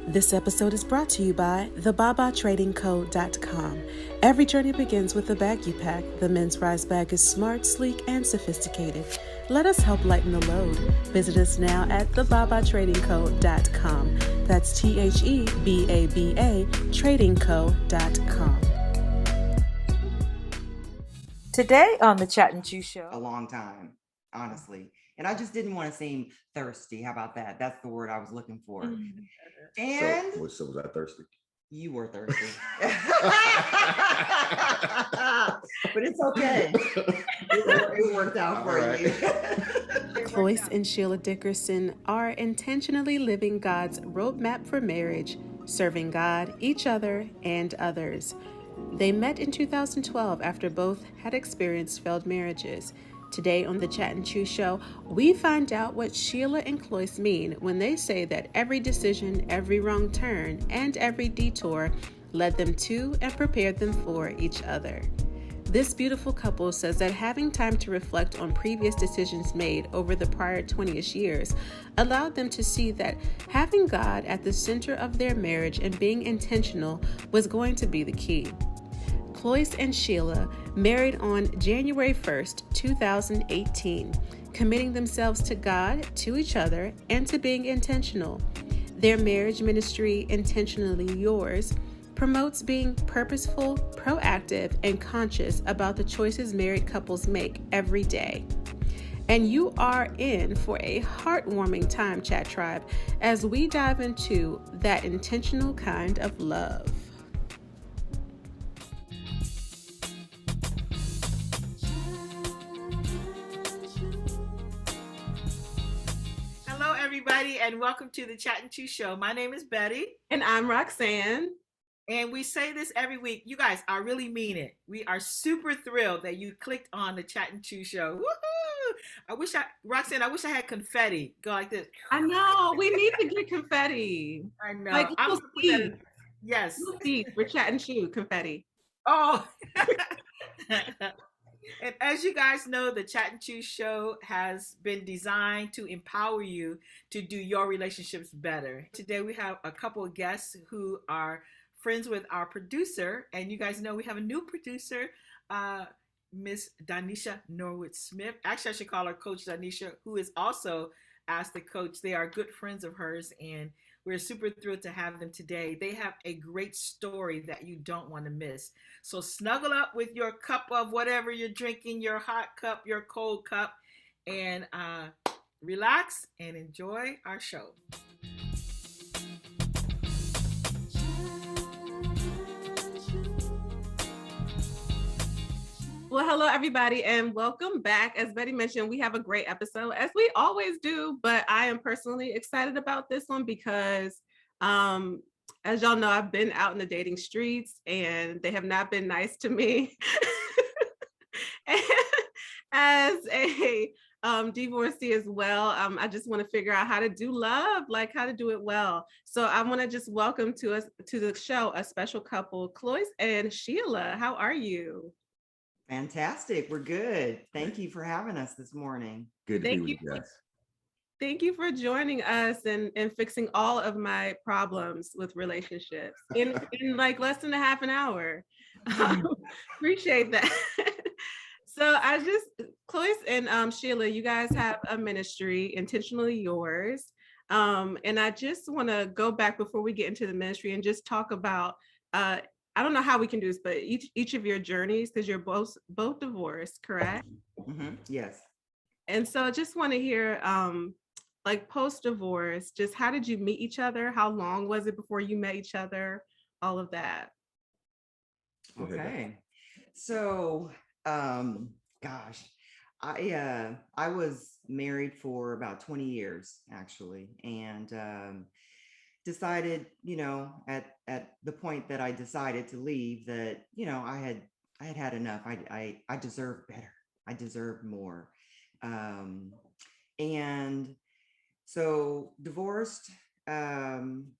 This episode is brought to you by thebabatradingco.com. Every journey begins with the bag you pack. The Men's Rise bag is smart, sleek, and sophisticated. Let us help lighten the load. Visit us now at thebabatradingco.com. That's THEBABA tradingco.com. Today on the Chat and Chew Show. A long time, honestly. And I just didn't want to seem thirsty. How about that? That's the word I was looking for. And so was I thirsty? You were thirsty. But it's okay. It worked out for you. Cloyce and Shelia Dickerson are intentionally living God's roadmap for marriage, serving God, each other, and others. They met in 2012 after both had experienced failed marriages. Today on the Chat and Chew Show, we find out what Shelia and Cloyce mean when they say that every decision, every wrong turn, and every detour led them to and prepared them for each other. This beautiful couple says that having time to reflect on previous decisions made over the prior 20-ish years allowed them to see that having God at the center of their marriage and being intentional was going to be the key. Cloyce and Shelia married on January 1st, 2018, committing themselves to God, to each other, and to being intentional. Their marriage ministry, Intentionally Yours, promotes being purposeful, proactive, and conscious about the choices married couples make every day. And you are in for a heartwarming time, Chat Tribe, as we dive into that intentional kind of love. Hello, everybody, and welcome to the Chat and Chew Show. My name is Betty. And I'm Roxanne. And we say this every week. You guys, I really mean it. We are super thrilled that you clicked on the Chat and Chew Show. Woohoo! Roxanne, I wish I had confetti. Go like this. I know. We need to get confetti. I know. Like little seeds. Yes. Little seeds for Chat and Chew confetti. Oh. And as you guys know, the Chat and Chew Show has been designed to empower you to do your relationships better. Today we have a couple of guests who are friends with our producer, and you guys know we have a new producer, Miss Danisha Norwood Smith. Actually, I should call her Coach Danisha, who is also as the coach. They are good friends of hers, and we're super thrilled to have them today. They have a great story that you don't want to miss. So snuggle up with your cup of whatever you're drinking, your hot cup, your cold cup, and relax and enjoy our show. Well, hello, everybody, and welcome back. As Betty mentioned, we have a great episode, as we always do, but I am personally excited about this one because, as y'all know, I've been out in the dating streets, and they have not been nice to me. And as a divorcee as well, I just want to figure out how to do love, like how to do it well. So I want to just welcome to us to the show a special couple, Cloyce and Shelia. How are you? Fantastic. We're good. Thank you for having us this morning. Good to be with you guys. Thank you for joining us and fixing all of my problems with relationships in like less than a half an hour. Appreciate that. So Cloyce and Shelia, you guys have a ministry, Intentionally Yours. And I just want to go back before we get into the ministry and just talk about I don't know how we can do this, but each of your journeys, because you're both divorced, correct? Mm-hmm. Yes. And so I just want to hear, like post-divorce, just how did you meet each other? How long was it before you met each other? All of that. Okay. So, gosh, I was married for about 20 years, actually, and decided, at the point that I decided to leave, that I had enough. I deserved better. I deserved more, and so divorced. And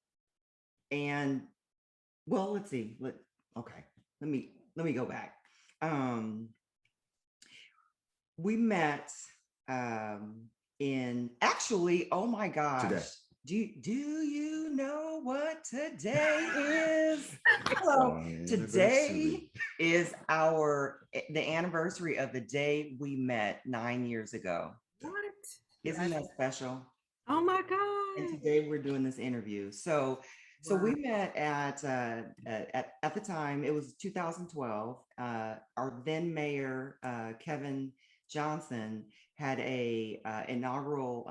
well, let's see. Let me go back. We met in actually, oh my gosh. Today. Do you know what what today is. Hello. Today is the anniversary of the day we met 9 years ago. What? Isn't that special? Oh my God. And today we're doing this interview. So we met at the time, it was 2012. Our then mayor, Kevin Johnson, had a inaugural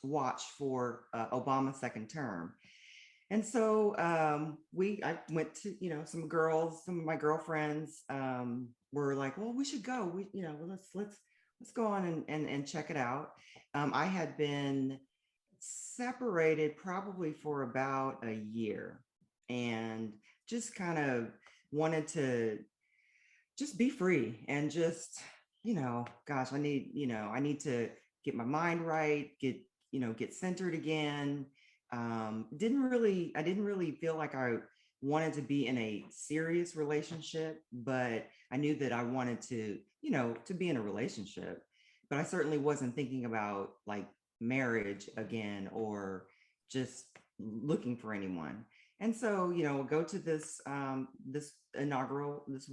watch for Obama's second term. And so I went to, some of my girlfriends were like, well, we should go. Let's go on and check it out. I had been separated probably for about a year and just kind of wanted to just be free and just, gosh, I need to get my mind right, get centered again. I didn't really feel like I wanted to be in a serious relationship, but I knew that I wanted to be in a relationship, but I certainly wasn't thinking about like marriage again or just looking for anyone. And so, go to this election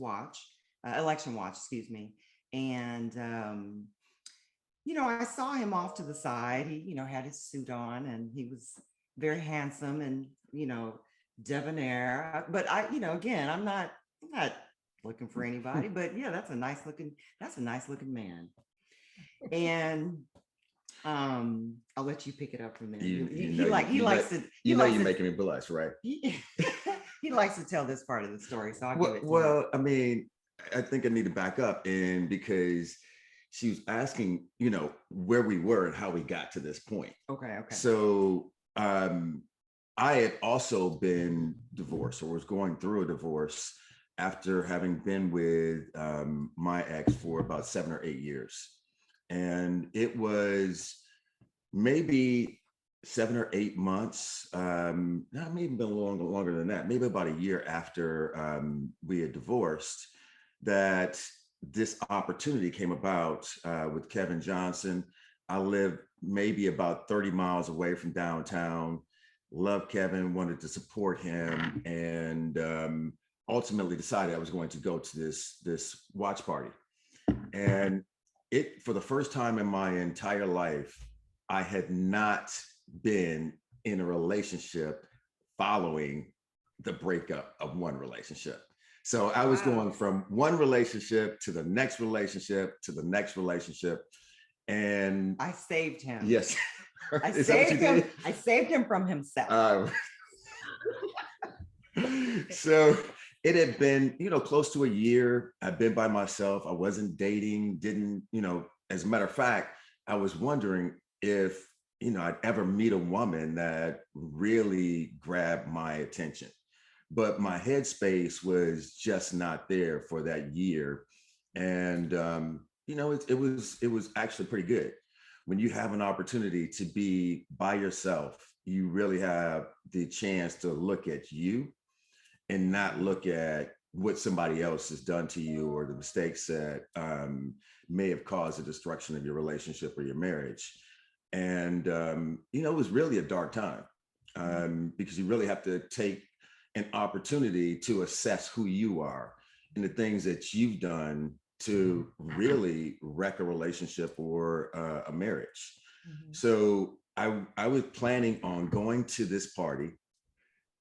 watch, excuse me. And, I saw him off to the side. He, had his suit on and he was very handsome and, debonair. But again, I'm not looking for anybody, but yeah, that's a nice looking man. And I'll let you pick it up from there. You're making me blush, right? He likes to tell this part of the story, so I'll give it to him. I mean, I think I need to back up, and because she was asking, where we were and how we got to this point. Okay. So I had also been divorced or was going through a divorce after having been with my ex for about 7 or 8 years. And it was maybe 7 or 8 months, maybe been longer than that, maybe about a year after we had divorced, that this opportunity came about with Kevin Johnson. I lived maybe about 30 miles away from downtown, loved Kevin, wanted to support him, and ultimately decided I was going to go to this watch party. And for the first time in my entire life, I had not been in a relationship following the breakup of one relationship. So I was going from one relationship to the next relationship to the next relationship. And I saved him. Yes. I saved him. I saved him from himself. So it had been, close to a year. I've been by myself. I wasn't dating, as a matter of fact, I was wondering if, I'd ever meet a woman that really grabbed my attention. But my headspace was just not there for that year. And, it was actually pretty good. When you have an opportunity to be by yourself, you really have the chance to look at you and not look at what somebody else has done to you or the mistakes that may have caused the destruction of your relationship or your marriage. And, it was really a dark time because you really have to take an opportunity to assess who you are and the things that you've done to really wreck a relationship or a marriage. Mm-hmm. So I was planning on going to this party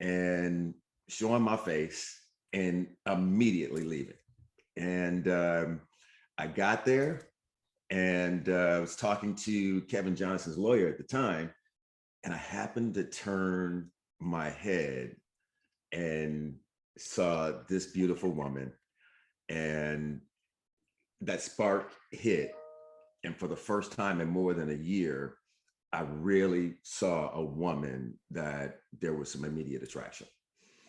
and showing my face and immediately leaving. And I got there and I was talking to Kevin Johnson's lawyer at the time, and I happened to turn my head and saw this beautiful woman, and that spark hit. And for the first time in more than a year, I really saw a woman that there was some immediate attraction.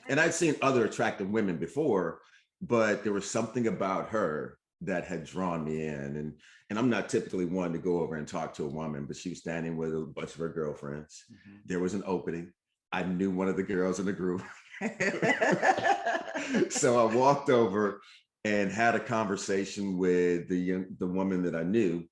And I'd seen other attractive women before, but there was something about her that had drawn me in. And I'm not typically one to go over and talk to a woman, but she was standing with a bunch of her girlfriends. Mm-hmm. There was an opening. I knew one of the girls in the group. So I walked over and had a conversation with the woman that I knew,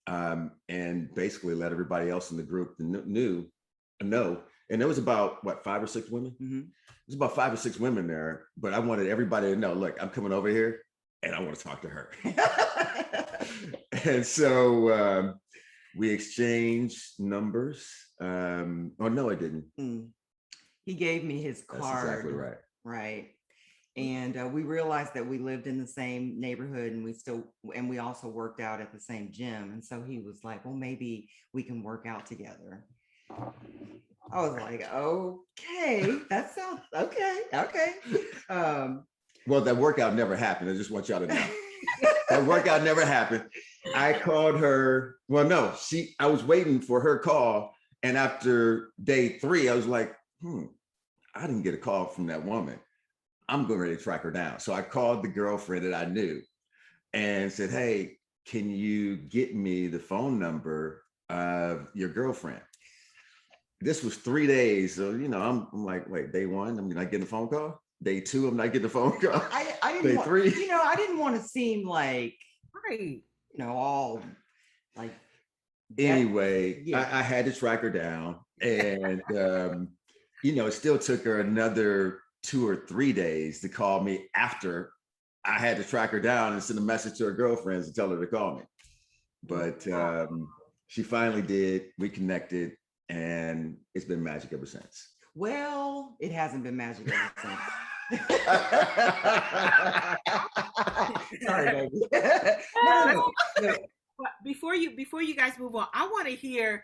and basically let everybody else in the group know And there was about, what, 5 or 6 women? Mm-hmm. There's about 5 or 6 women there, but I wanted everybody to know, look, I'm coming over here and I want to talk to her. And so we exchanged numbers. Oh, no, I didn't. He gave me his card. That's exactly right. Right. And we realized that we lived in the same neighborhood, and we also worked out at the same gym. And so he was like, well, maybe we can work out together. I was like, okay, that sounds okay. Well, that workout never happened. I just want y'all to know. That workout never happened. I called her. Well, no, I was waiting for her call. And after day 3, I was like, I didn't get a call from that woman. I'm going ready to track her down. So I called the girlfriend that I knew and said, hey, can you get me the phone number of your girlfriend? This was 3 days. So, I'm like, wait, day 1, I'm not getting a phone call. Day 2, I'm not getting a phone call. I didn't day want, 3. I didn't want to seem like, right, all like. Anyway, yeah. I had to track her down, and it still took her another 2 or 3 days to call me after I had to track her down and send a message to her girlfriends and tell her to call me. But she finally did. We connected, and it's been magic ever since. Well, it hasn't been magic ever since. Sorry, baby. No. But before you guys move on, I want to hear,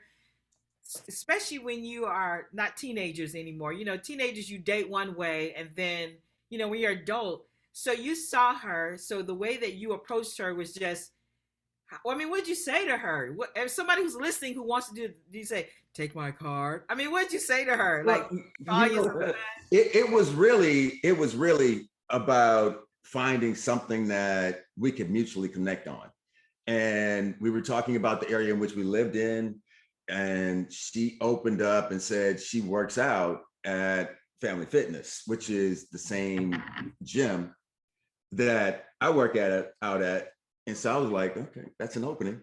especially when you are not teenagers anymore. Teenagers, you date one way, and then when you're adult. So you saw her. So the way that you approached her was just. What did you say to her? If somebody who's listening who wants to do you say, take my card? What did you say to her? Well, it was really about finding something that we could mutually connect on. And we were talking about the area in which we lived in, and she opened up and said she works out at Family Fitness, which is the same gym that I work out at. And so I was like, okay, that's an opening.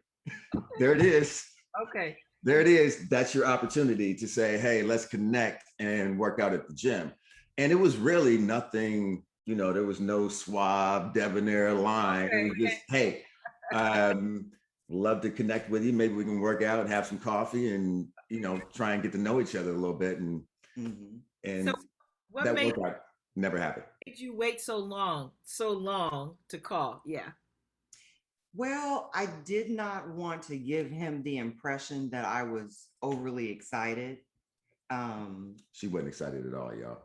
There it is. Okay. There it is. That's your opportunity to say, hey, let's connect and work out at the gym. And it was really nothing, there was no suave, debonair line. Okay. It was just, hey, love to connect with you. Maybe we can work out and have some coffee and, try and get to know each other a little bit. And so what that workout never happened. Did you wait so long to call? Yeah. Well, I did not want to give him the impression that I was overly excited. She wasn't excited at all, y'all.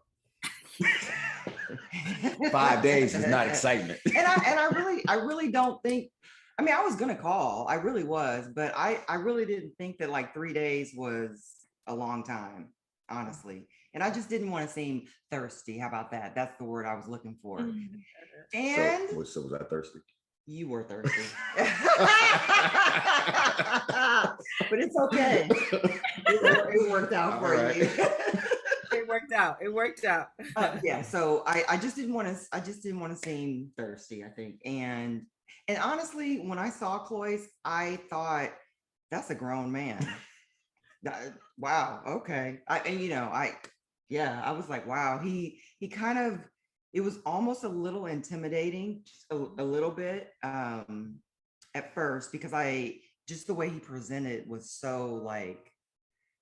5 days is not excitement. And I really don't think, I was going to call, I really was, but I really didn't think that like 3 days was a long time, honestly. And I just didn't want to seem thirsty. How about that? That's the word I was looking for. And so was I thirsty? You were thirsty. But it's okay. It worked out for you. It worked out. Yeah. So I just didn't want to seem thirsty, I think. And honestly, when I saw Cloyce, I thought that's a grown man. Wow. Okay. I was like, wow, he kind of, it was almost a little intimidating, a little bit at first, because just the way he presented was so like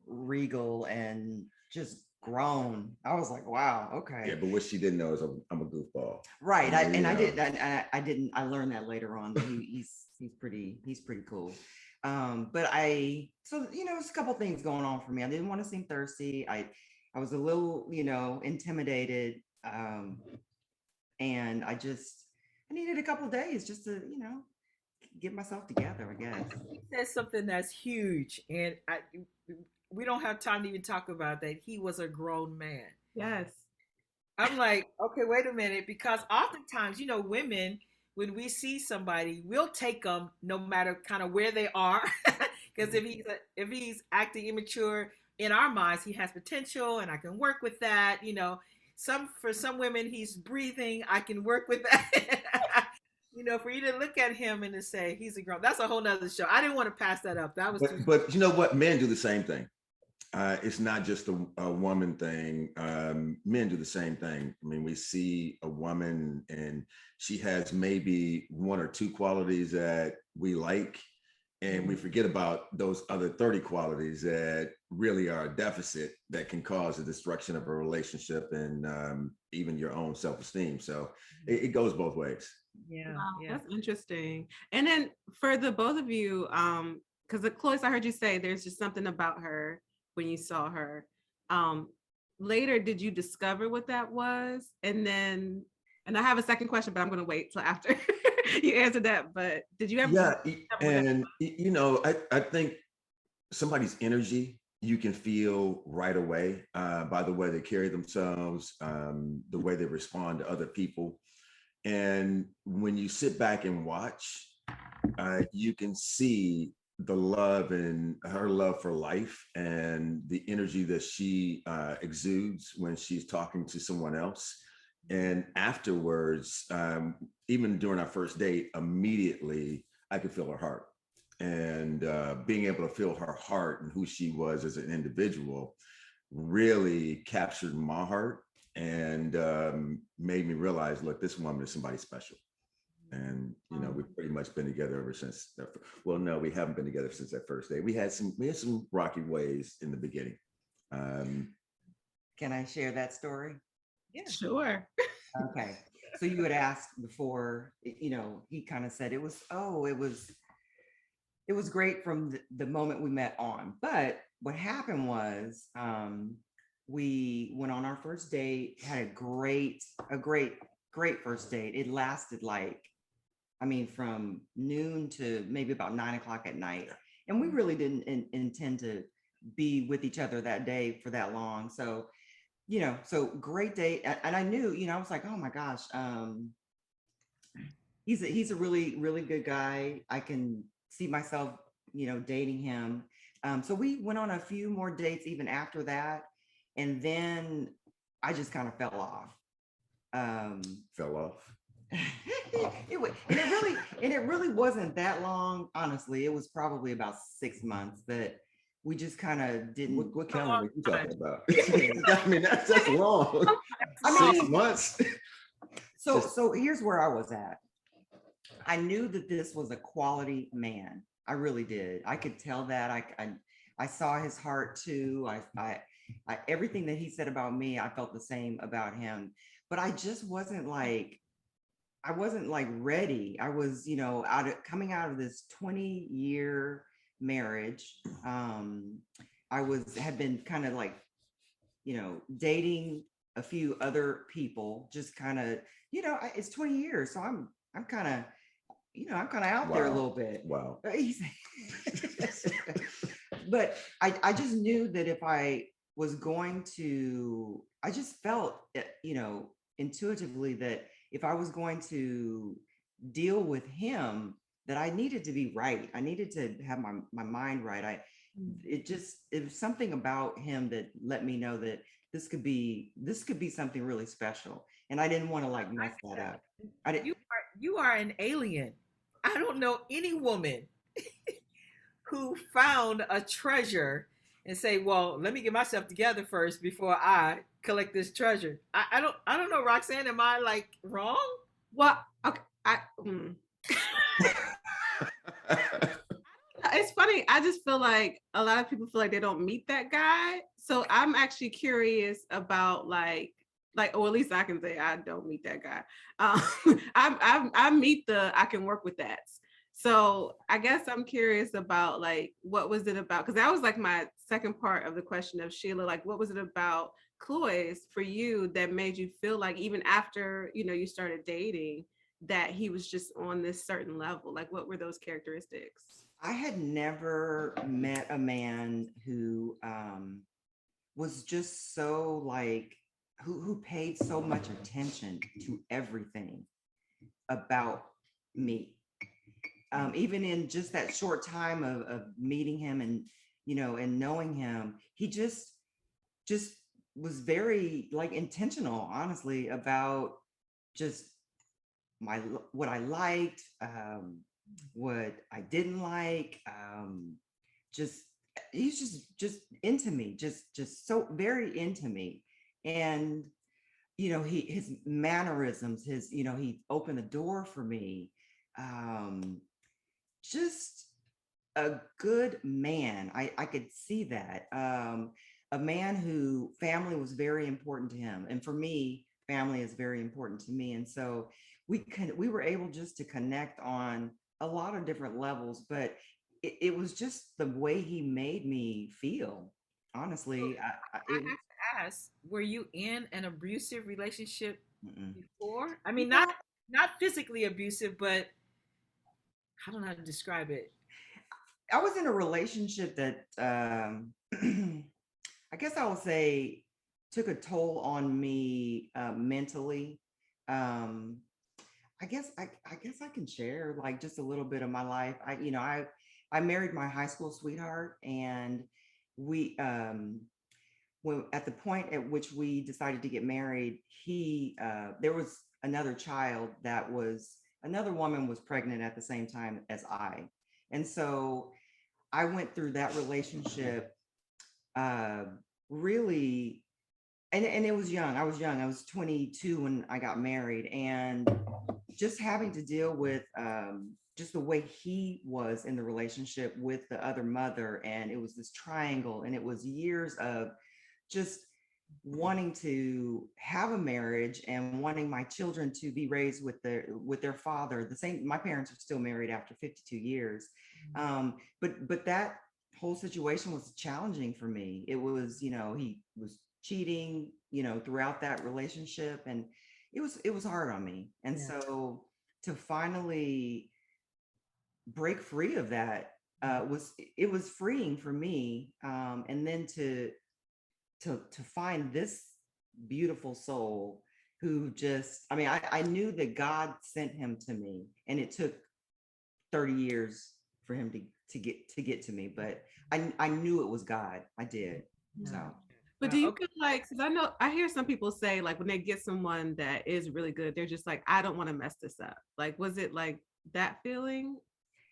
regal and just grown. I was like, wow, okay. Yeah, but what she didn't know is I'm a goofball. Right. I learned that later on. That he's pretty cool. But it's a couple things going on for me. I didn't want to seem thirsty. I was a little, intimidated. And I needed a couple days just to, get myself together, I guess. That's something that's huge. And we don't have time to even talk about that. He was a grown man. Yes. I'm like, okay, wait a minute. Because oftentimes, women, when we see somebody, we'll take them no matter kind of where they are. Because if he's acting immature, in our minds, he has potential and I can work with that. For some women, he's breathing. I can work with that. For you to look at him and to say he's a grown, that's a whole nother show. I didn't want to pass that up. That was but you know what? Men do the same thing. it's not just a woman thing. Men do the same thing. I mean, we see a woman and she has maybe one or two qualities that we like, and we forget about those other 30 qualities that really are a deficit that can cause the destruction of a relationship and even your own self-esteem. So it goes both ways. Yeah. Wow, Yeah. that's interesting. And then for the both of you, because the Cloyce, I heard you say there's just something about her when you saw her. Later, did you discover what that was? And I have a second question, but I'm going to wait till after you answer that. But did you ever? Yeah, discover what that and I think somebody's energy you can feel right away by the way they carry themselves, the way they respond to other people. And when you sit back and watch, you can see the love and her love for life and the energy that she exudes when she's talking to someone else. And afterwards, even during our first date, immediately I could feel her heart. And being able to feel her heart and who she was as an individual really captured my heart and made me realize, look, this woman is somebody special. And we've pretty much been together ever since. Well, no, we haven't been together since that first day. We had some rocky ways in the beginning. Can I share that story? Yeah. Sure. Okay. So you had asked before, he kind of said it was great from the moment we met on. But what happened was we went on our first date, had a great first date. It lasted from noon to maybe about 9 o'clock at night. And we really didn't intend to be with each other that day for that long. So, so great date. And I knew, I was like, oh my gosh, he's a really, really good guy. I can see myself, dating him. So we went on a few more dates even after that. And then I just kind of fell off. Fell off. it really wasn't that long. Honestly, it was probably about 6 months that we just kind of didn't. What calendar are you talking about? I mean, that's long. 6 months. So here's where I was at. I knew that this was a quality man. I really did. I could tell that. I saw his heart too. I everything that he said about me, I felt the same about him. But I just wasn't ready. I was, coming out of this 20-year marriage. I had been kind of dating a few other people, just kind of, it's 20 years. So I'm kind of, I'm kind of out there a little bit. Wow. But I just knew that if I was going to, I just felt, intuitively that if I was going to deal with him, that I needed to be right. I needed to have my mind right. It was something about him that let me know that this could be something really special. And I didn't want to mess that up. You are an alien. I don't know any woman who found a treasure and say, well, let me get myself together first before I collect this treasure. I don't know, Roxanne, am I wrong? Well, okay. It's funny. I just feel like a lot of people feel like they don't meet that guy. So I'm actually curious about or at least I can say I don't meet that guy. I meet I can work with that. So I guess I'm curious about what was it about? Because that was my second part of the question of Sheila. What was it about Cloyce for you that made you feel like even after you started dating that he was just on this certain level? What were those characteristics? I had never met a man who was just so who paid so much attention to everything about me. Even in just that short time of meeting him and and knowing him, he just was very intentional, honestly, about just what I liked, what I didn't like, just he's just into me, just so very into me. And his mannerisms, he opened the door for me. um just a good man. I could see that. A man who family was very important to him, and for me, family is very important to me. And so we were able just to connect on a lot of different levels, but it was just the way he made me feel. So Honestly, I it have to ask, were you in an abusive relationship mm-mm. before? I mean, Yeah, not physically abusive, but I don't know how to describe it. I was in a relationship that I guess I would say took a toll on me mentally. Um, I guess I can share like just a little bit of my life. I married my high school sweetheart, and we when at the point at which we decided to get married, he there was another woman was pregnant at the same time as I. And so I went through that relationship uh really, and it was young. I was young. I was 22 when I got married, and just having to deal with just the way he was in the relationship with the other mother, and it was this triangle, and it was years of just wanting to have a marriage and wanting my children to be raised with their father. The same, my parents are still married after 52 years. But that whole situation was challenging for me. It was, he was cheating, throughout that relationship, and it was hard on me. And Yeah. so to finally break free of that was freeing for me. And then to find this beautiful soul who just, I mean, I knew that God sent him to me, and it took 30 years for him to get to me, but I knew it was God. I did. So Yeah. But do you Okay. feel like, because I know I hear some people say like when they get someone that is really good, they're just like, I don't want to mess this up. Like, was it like that feeling?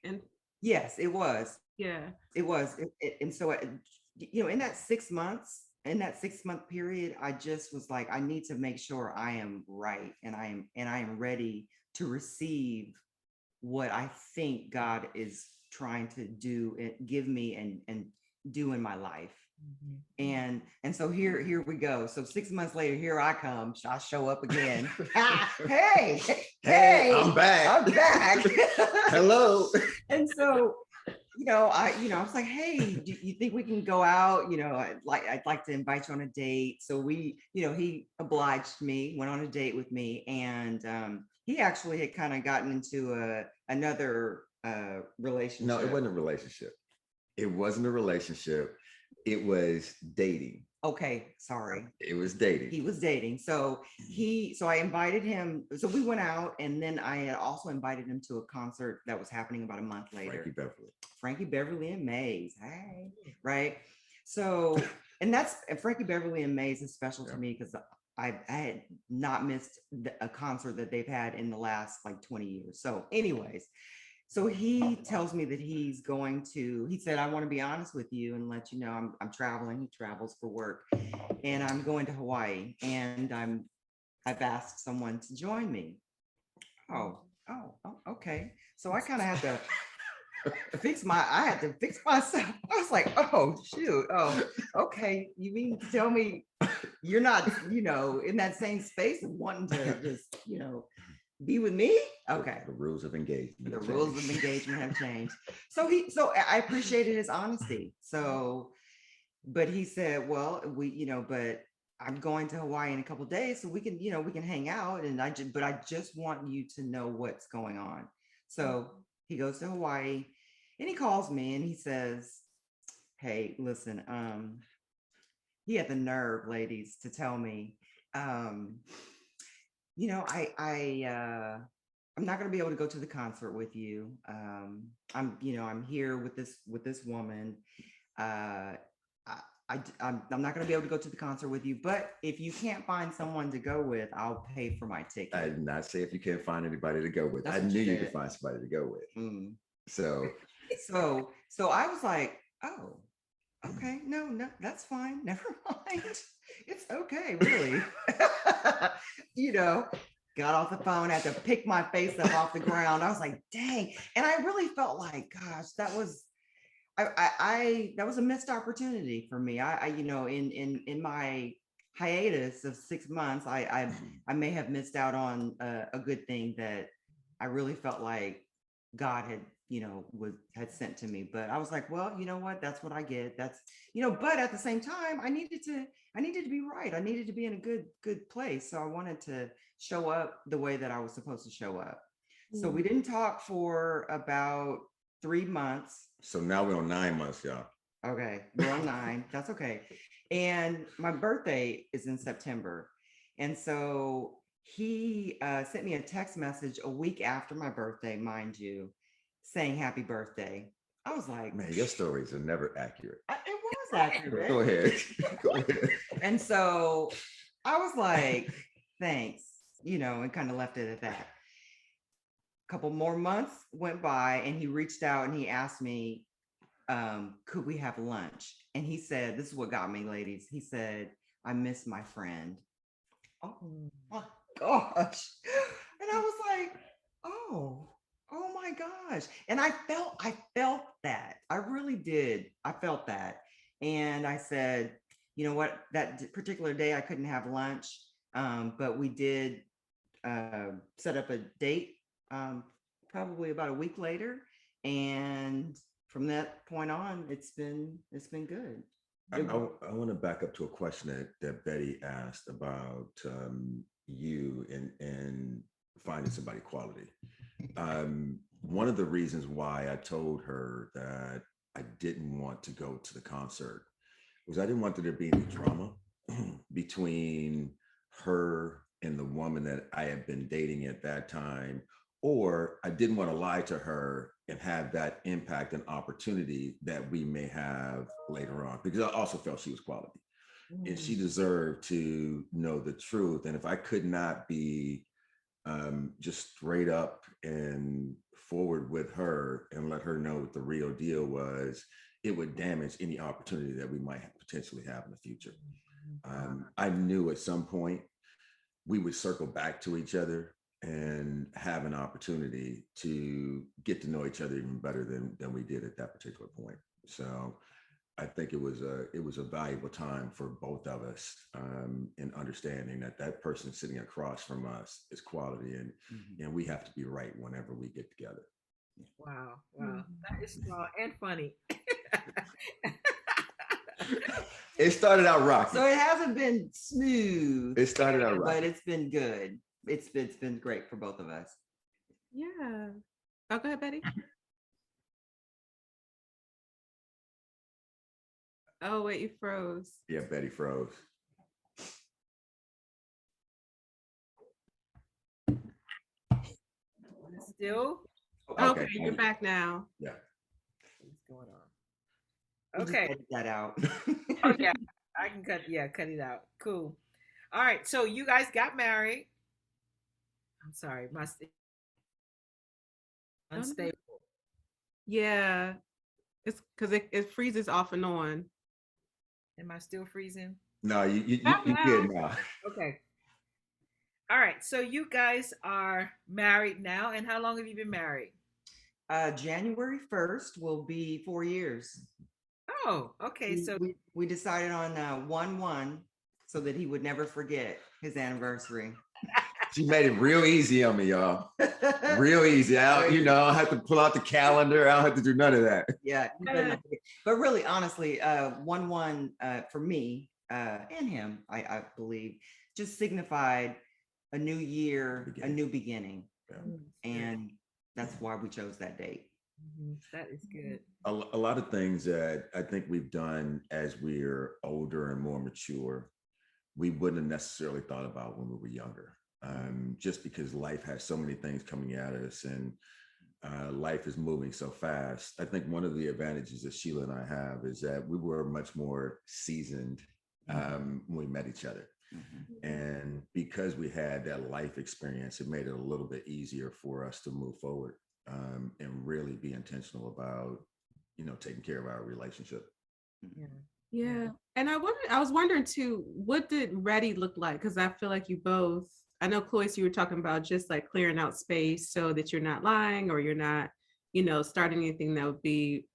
And yes, it was. yeah. It was. And so, in that 6 month period, I just was like, I need to make sure I am right, and I am ready to receive what I think God is trying to do and give me and do in my life. Mhm. And so here we go. So 6 months later, here I come. I show up again. Hey, Hey, I'm back. I'm back. Hello. And so, I was like, hey, do you think we can go out? I'd like to invite you on a date. So he obliged me, went on a date with me, and he actually had kind of gotten into another relationship. No, it wasn't a relationship. It wasn't a relationship. It was dating. Okay, sorry. It was dating. He was dating. So I invited him. So we went out, and then I had also invited him to a concert that was happening about a month later. Frankie Beverly and Mays. Hey, right. So, and Frankie Beverly and Mays is special to me because I had not missed a concert that they've had in the last like 20 years. So, anyways, so he tells me that he said, I want to be honest with you and let you know I'm traveling. He travels for work, and I'm going to Hawaii, and I've asked someone to join me. Oh, okay. So I kind of had to I had to fix myself. I was like, oh shoot. Oh, okay. You mean to tell me you're not, in that same space of wanting to just, be with me? Okay. The rules of engagement. The rules of engagement have changed. So I appreciated his honesty. So, but he said, well, but I'm going to Hawaii in a couple of days, so we can hang out. And but I just want you to know what's going on. So he goes to Hawaii, and he calls me, and he says, hey, listen, he had the nerve, ladies, to tell me, I'm not going to be able to go to the concert with you. I'm here with this woman. I'm not going to be able to go to the concert with you, but if you can't find someone to go with, I'll pay for my ticket. I did not say if you can't find anybody to go with. That's I what knew you you could said. find somebody to go with. Mm. So So I was like, oh, Okay, no, that's fine. Never mind. It's okay, really. You know, got off the phone, had to pick my face up off the ground. I was like, dang. And I really felt like, gosh, that was that was a missed opportunity for me. In my hiatus of 6 months, I may have missed out on a good thing that I really felt like God had, had sent to me. But I was like, well, you know what? That's what I get. That's, but at the same time, I needed to be right. I needed to be in a good place. So I wanted to show up the way that I was supposed to show up. So we didn't talk for about 3 months. So now we're on 9 months, y'all. Okay, we're on 9. That's okay. And my birthday is in September. And so he sent me a text message a week after my birthday, mind you, saying happy birthday. I was like, man, your stories are never accurate. It was accurate. Go ahead. Go ahead. And so I was like, thanks, and kind of left it at that. A couple more months went by and he reached out and he asked me, could we have lunch? And he said, this is what got me, ladies. He said, I miss my friend. Oh my gosh. And I was like, oh my gosh. And I felt that. I really did. I felt that. And I said, you know what, that particular day I couldn't have lunch. But we did set up a date probably about a week later. And from that point on, it's been good. I want to back up to a question that Betty asked about you and finding somebody quality. One of the reasons why I told her that I didn't want to go to the concert was I didn't want there to be any drama between her and the woman that I had been dating at that time, or I didn't want to lie to her and have that impact and opportunity that we may have later on, because I also felt she was quality and she deserved to know the truth. And if I could not be just straight up and forward with her and let her know what the real deal was, it would damage any opportunity that we might potentially have in the future. I knew at some point we would circle back to each other and have an opportunity to get to know each other even better than we did at that particular point. So I think it was a valuable time for both of us in understanding that person sitting across from us is quality, and we have to be right whenever we get together. Wow, that is strong and funny. It started out rocky. So it hasn't been smooth. It started out rocky, but it's been good. It's been great for both of us. Yeah. Oh, go ahead, Betty. Oh, wait, you froze. Yeah, Betty froze. Still? Okay, you're back now. Yeah. What's going on? Okay. Edit that out. Oh, yeah, I can cut it out. Cool. All right, so you guys got married. I'm sorry, my unstable. Yeah, it's because it freezes off and on. Am I still freezing? No, you good now. Okay. All right, so you guys are married now, and how long have you been married? January 1st will be 4 years. Oh, okay. So we decided on 1/1 so that he would never forget his anniversary. She made it real easy on me, y'all. Real easy. I don't have to pull out the calendar. I don't have to do none of that. Yeah. But really, honestly, 1/1 for me and him, I believe, just signified a new year, a new beginning. Yeah. And that's why we chose that date. That is good. A lot of things that I think we've done as we're older and more mature, we wouldn't have necessarily thought about when we were younger. Just because life has so many things coming at us and life is moving so fast. I think one of the advantages that Sheila and I have is that we were much more seasoned when we met each other. And because we had that life experience, it made it a little bit easier for us to move forward and really be intentional about, taking care of our relationship. Yeah. And I was wondering too, what did ready look like? Because I feel like you both, I know Cloyce, you were talking about just like clearing out space so that you're not lying or you're not, starting anything that would be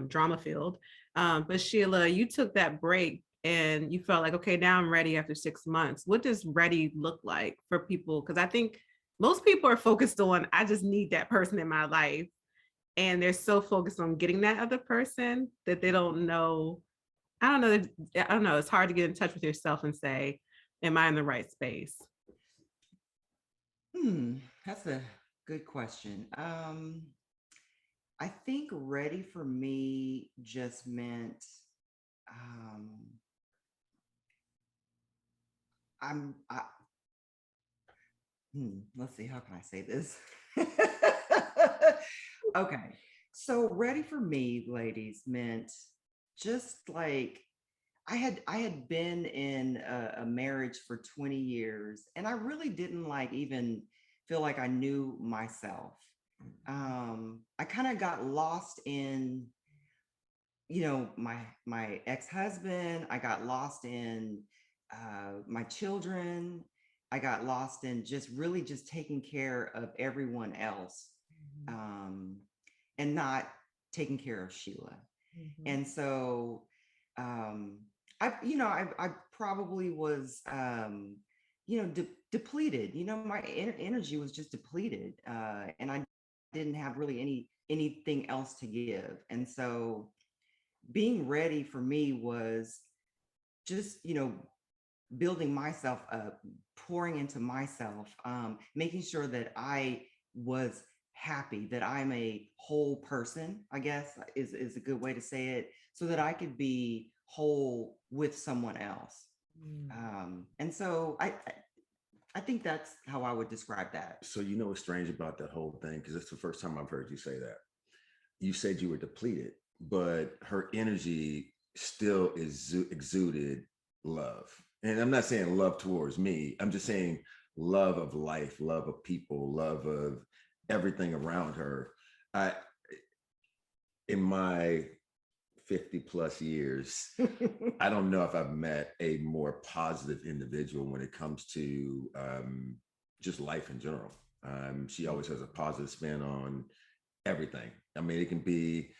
drama filled. But Sheila, you took that break and you felt like, okay, now I'm ready after 6 months. What does ready look like for people? Because I think most people are focused on, I just need that person in my life. And they're so focused on getting that other person that they don't know. I don't know. I don't know. It's hard to get in touch with yourself and say, am I in the right space? That's a good question. I think ready for me just meant um, I, let's see, how can I say this? Okay. So ready for me, ladies, meant just like I had been in a marriage for 20 years and I really didn't like even feel like I knew myself. I kind of got lost in, my ex-husband. I got lost in my children. I got lost in just really just taking care of everyone else, um, and not taking care of Sheila. And so I probably was depleted. My energy was just depleted, and I didn't have really anything else to give. And so being ready for me was just building myself up, pouring into myself, making sure that I was happy, that I'm a whole person, I guess is a good way to say it, so that I could be whole with someone else. And so I think that's how I would describe that. So you know what's strange about that whole thing, because it's the first time I've heard you say that. You said you were depleted, but her energy still exuded love. And I'm not saying love towards me. I'm just saying love of life, love of people, love of everything around her. I, in my 50 plus years, I don't know if I've met a more positive individual when it comes to just life in general. She always has a positive spin on everything. I mean, it can be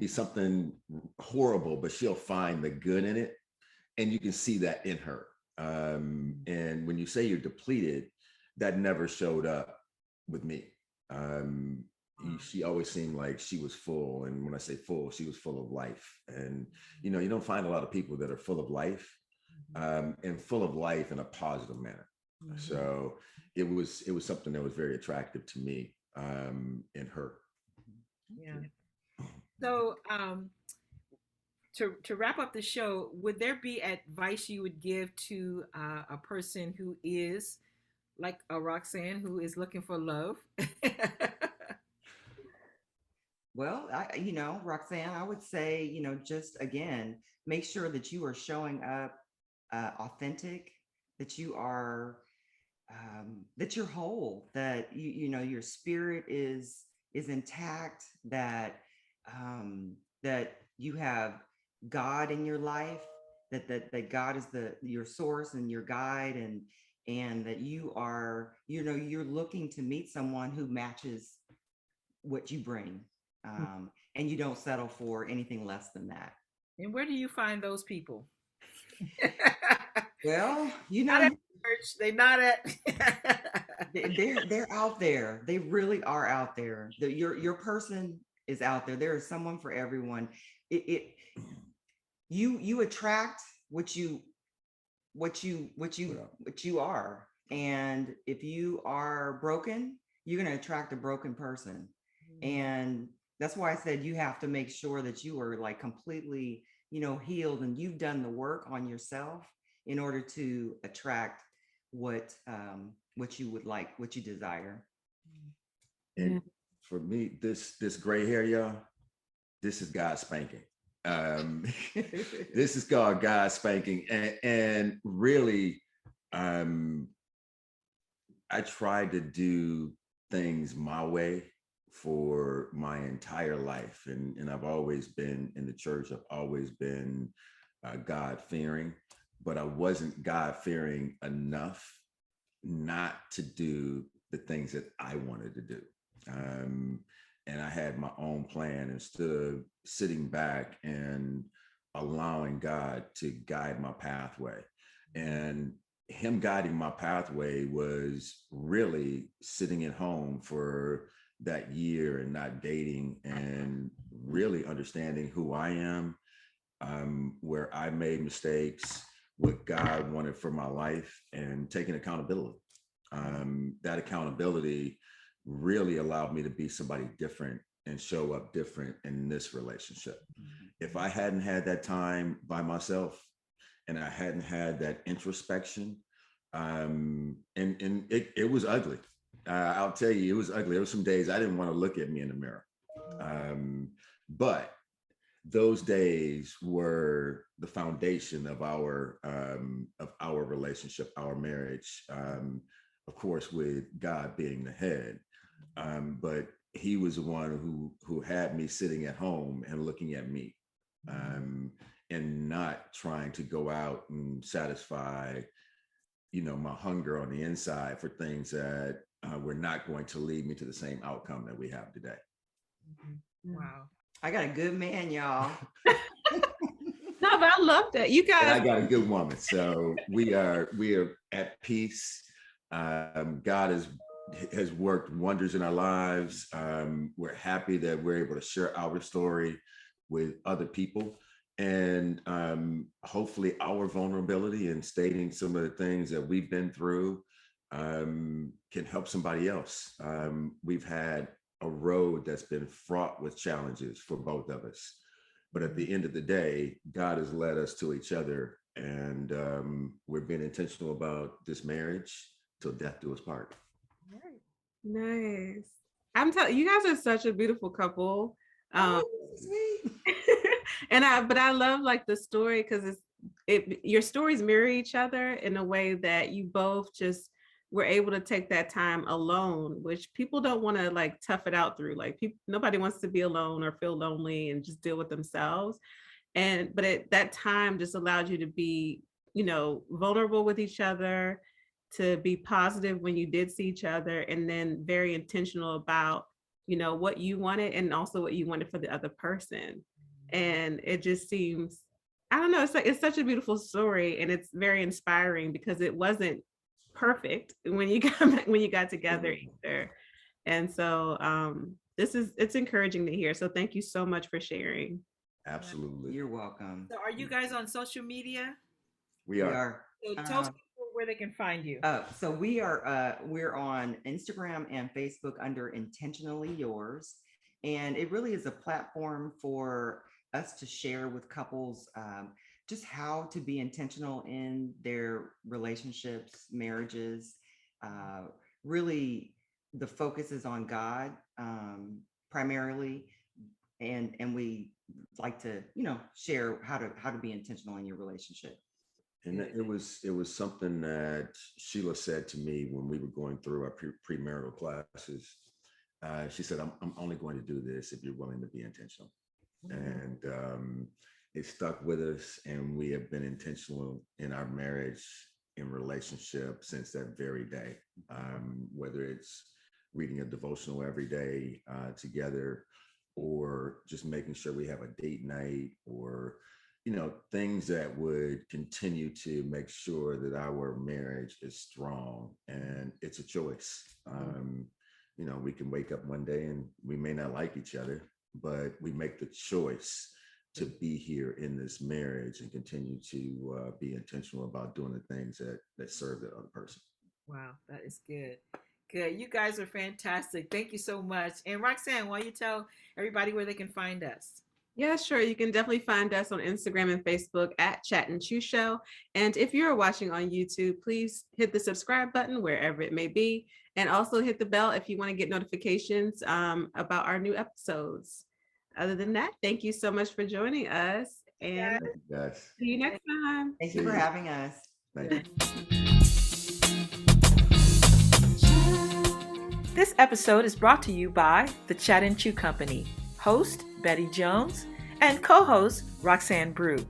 something horrible, but she'll find the good in it, and you can see that in her. And when you say you're depleted, that never showed up with me. She always seemed like she was full, and when I say full, she was full of life. And you don't find a lot of people that are full of life, and full of life in a positive manner. So it was something that was very attractive to me in her. Yeah. So to wrap up the show, would there be advice you would give to a person who is like a Roxanne, who is looking for love? Well, Roxanne, I would say, just again, make sure that you are showing up authentic, that you are, that you're whole, that your spirit is intact, that that you have God in your life, that God is your source and your guide, and that you are, you're looking to meet someone who matches what you bring, and you don't settle for anything less than that. And where do you find those people? Well, Not at church. They not at. they're out there. They really are out there. Your person is out there. There is someone for everyone. You attract what you are. And if you are broken, you're going to attract a broken person. And that's why I said you have to make sure that you are like completely, healed, and you've done the work on yourself in order to attract what you would like, what you desire. And for me, this gray hair, y'all, this is God spanking. This is called God spanking, and really, I tried to do things my way for my entire life. And I've always been in the church. I've always been God-fearing, but I wasn't God-fearing enough not to do the things that I wanted to do. And I had my own plan instead of sitting back and allowing God to guide my pathway. And him guiding my pathway was really sitting at home for that year and not dating, and really understanding who I am, where I made mistakes, what God wanted for my life, and taking accountability. That accountability really allowed me to be somebody different and show up different in this relationship. If I hadn't had that time by myself and I hadn't had that introspection, and it was ugly. I'll tell you, it was ugly. There were some days I didn't want to look at me in the mirror. But those days were the foundation of our relationship, our marriage. Of course, with God being the head, but he was the one who had me sitting at home and looking at me, and not trying to go out and satisfy, my hunger on the inside for things that were not going to lead me to the same outcome that we have today. Wow. I got a good man, y'all. No, but I love that. You guys. And I got a good woman. So we are at peace. God has worked wonders in our lives. We're happy that we're able to share our story with other people. And hopefully our vulnerability and stating some of the things that we've been through can help somebody else. We've had a road that's been fraught with challenges for both of us. But at the end of the day, God has led us to each other, and we're being intentional about this marriage till death do us part. Nice. I'm telling you, guys are such a beautiful couple. Sweet. But I love like the story, because your stories mirror each other in a way that you both just were able to take that time alone, which people don't want to like tough it out through. Like nobody wants to be alone or feel lonely and just deal with themselves. But that time just allowed you to be, vulnerable with each other, to be positive when you did see each other, and then very intentional about, what you wanted and also what you wanted for the other person. And it just seems, I don't know, it's such a beautiful story, and it's very inspiring because it wasn't perfect when you got together either. And so it's encouraging to hear. So thank you so much for sharing. Absolutely. You're welcome. So are you guys on social media? We are. So tell people where they can find you. So we're on Instagram and Facebook under Intentionally Yours. And it really is a platform for us to share with couples just how to be intentional in their relationships, marriages. Really, the focus is on God primarily, and we like to share how to be intentional in your relationship. And it was something that Sheila said to me when we were going through our premarital classes. She said, I'm only going to do this if you're willing to be intentional. And it stuck with us, and we have been intentional in our marriage, in relationship since that very day. Whether it's reading a devotional every day together, or just making sure we have a date night, or things that would continue to make sure that our marriage is strong. And it's a choice. We can wake up one day and we may not like each other, but we make the choice to be here in this marriage and continue to be intentional about doing the things that serve the other person. Wow, that is good. Good. You guys are fantastic. Thank you so much. And Roxanne, why don't you tell everybody where they can find us? Yeah, sure. You can definitely find us on Instagram and Facebook at Chat and Chew Show. And if you're watching on YouTube, please hit the subscribe button wherever it may be. And also hit the bell if you want to get notifications about our new episodes. Other than that, thank you so much for joining us. And see you next time. Thank you for having us. Thank you. This This episode is brought to you by the Chat and Chew Company, host Betty Jones and co-host Roxanne Brew.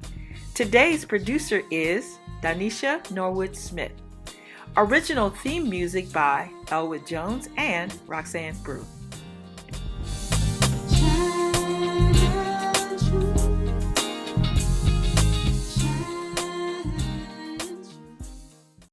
Today's producer is Danisha Norwood Smith. Original theme music by Elwood Jones and Roxanne Brew.